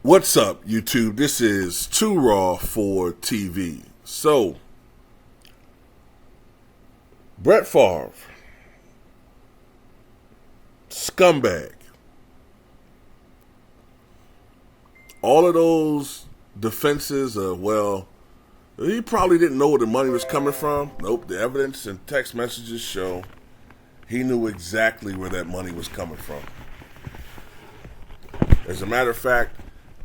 What's up, YouTube? This is Too Raw for TV. So, Brett Favre, scumbag. All of those defenses of, well, he probably didn't know where the money was coming from. Nope, the evidence and text messages show he knew exactly where that money was coming from. As a matter of fact,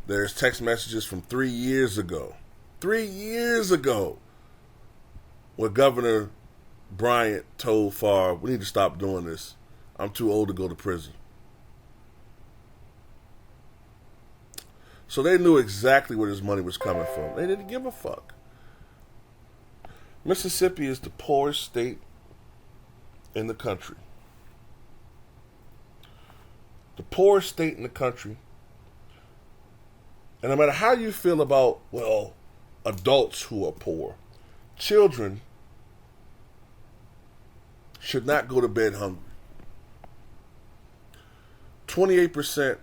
there's text messages from 3 years ago. 3 years ago, where Governor Bryant told Favre, we need to stop doing this. I'm too old to go to prison. So they knew exactly where this money was coming from. They didn't give a fuck. Mississippi is the poorest state in the country. The poorest state in the country. And no matter how you feel about, well, adults who are poor, children should not go to bed hungry. 28%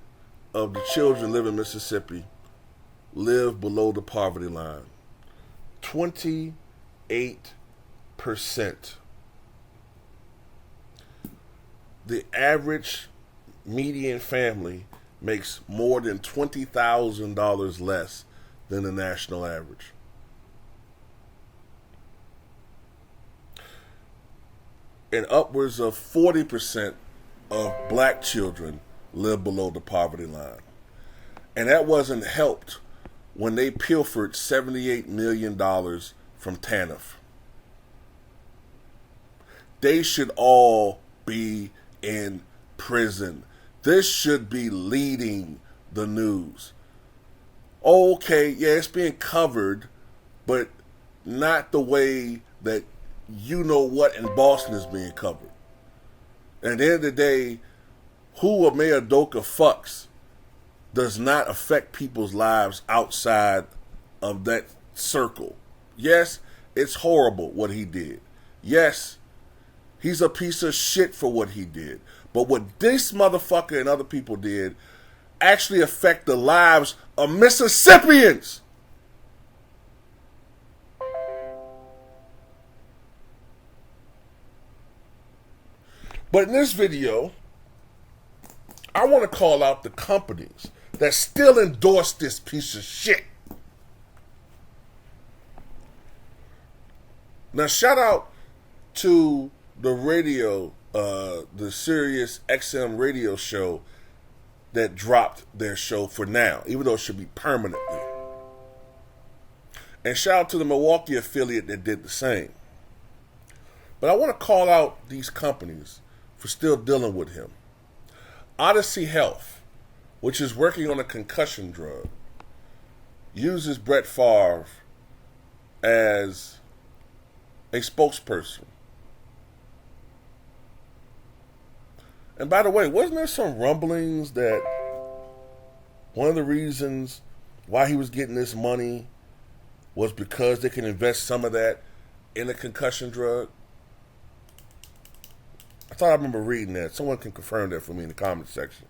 of the children living in Mississippi live below the poverty line. 28%. The average median family makes more than $20,000 less than the national average. And upwards of 40% of black children live below the poverty line. And that wasn't helped when they pilfered $78 million from TANF. They should all be in prison. This should be leading the news. Okay, yeah, it's being covered, but not the way that you know what in Boston is being covered. And at the end of the day, who a Mayor Doka fucks does not affect people's lives outside of that circle. Yes, it's horrible what he did. Yes, he's a piece of shit for what he did. But what this motherfucker and other people did actually affect the lives of Mississippians. But in this video, I want to call out the companies that still endorse this piece of shit. Now, shout out to the radio, the Sirius XM radio show that dropped their show for now, even though it should be permanently. And shout out to the Milwaukee affiliate that did the same. But I want to call out these companies for still dealing with him. Odyssey Health, which is working on a concussion drug, uses Brett Favre as a spokesperson. And by the way, wasn't there some rumblings that one of the reasons why he was getting this money was because they can invest some of that in a concussion drug? I thought I remember reading that. Someone can confirm that for me in the comment section.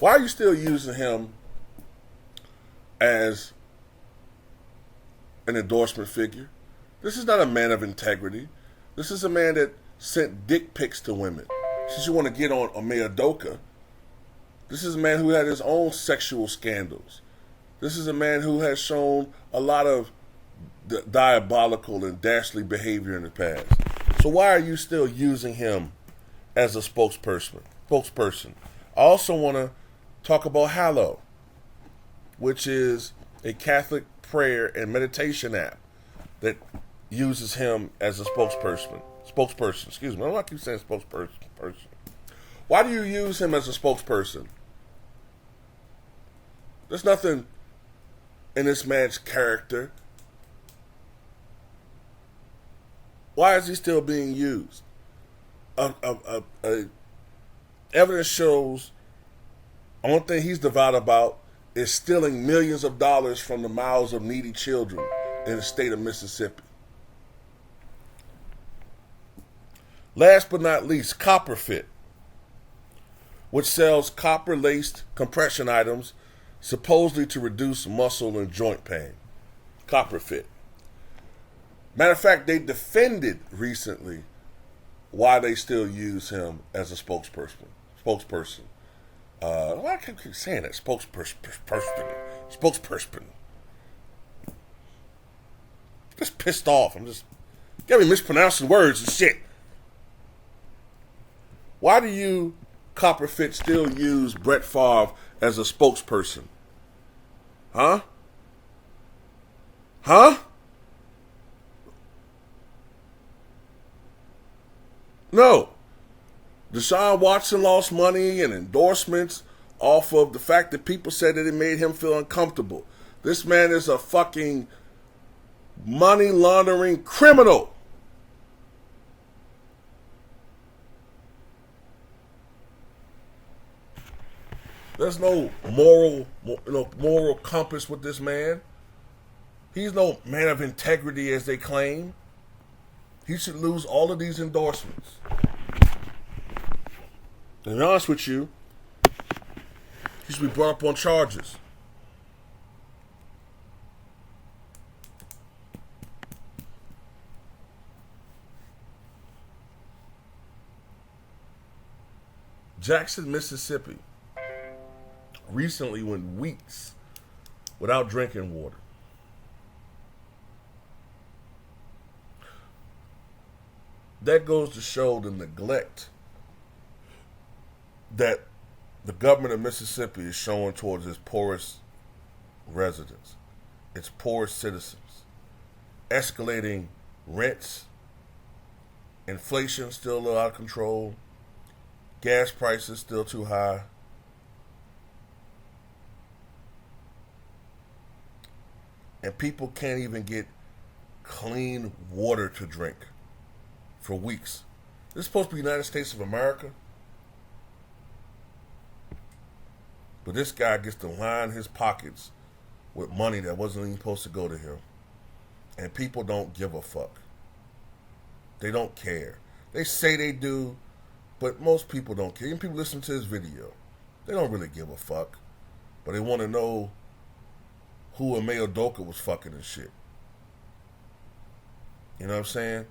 Why are you still using him as an endorsement figure? This is not a man of integrity. This is a man that sent dick pics to women. Since you want to get on Mayor Doka, this is a man who had his own sexual scandals. This is a man who has shown a lot of diabolical and dastardly behavior in the past. So why are you still using him as a spokesperson? I also want to talk about Hallow, which is a Catholic prayer and meditation app that uses him as a spokesperson. Excuse me. I don't like to keep saying spokesperson. Why do you use him as a spokesperson? There's nothing in this man's character. Why is he still being used? Evidence shows the only thing he's devout about is stealing millions of dollars from the mouths of needy children in the state of Mississippi. Last but not least, Copperfit, which sells copper-laced compression items supposedly to reduce muscle and joint pain. Copperfit. Matter of fact, they defended recently why they still use him as a spokesperson. Why I keep saying that? Spokesperson. Just pissed off. I'm just got me mispronouncing words and shit. Why do you, Copperfit, still use Brett Favre as a spokesperson? Huh? Huh? No. Deshaun Watson lost money and endorsements off of the fact that people said that it made him feel uncomfortable. This man is a fucking money laundering criminal. There's no moral compass with this man. He's no man of integrity as they claim. He should lose all of these endorsements. To be honest with you, he should be brought up on charges. Jackson, Mississippi recently went weeks without drinking water. That goes to show the neglect that the government of Mississippi is showing towards its poorest residents, its poorest citizens. Escalating rents, inflation still a little out of control, gas prices still too high. And people can't even get clean water to drink for weeks. This is supposed to be the United States of America. But this guy gets to line his pockets with money that wasn't even supposed to go to him. And people don't give a fuck. They don't care. They say they do, but most people don't care. Even people listen to this video, they don't really give a fuck. But they want to know who Emeo Doka was fucking and shit. You know what I'm saying?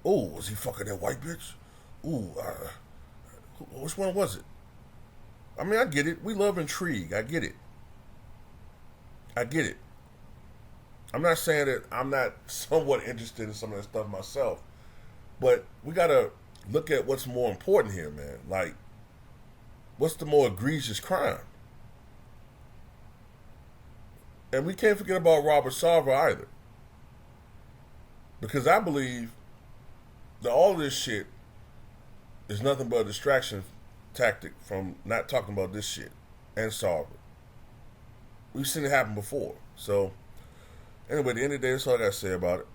Oh, was he fucking that white bitch? Ooh, which one was it? I mean, I get it. We love intrigue. I get it. I'm not saying that I'm not somewhat interested in some of that stuff myself. But we got to look at what's more important here, man. Like, what's the more egregious crime? And we can't forget about Robert Sarver either. Because I believe that all of this shit is nothing but a distraction tactic from not talking about this shit and Sarver. We've seen it happen before. So, anyway, at the end of the day, that's all I got to say about it.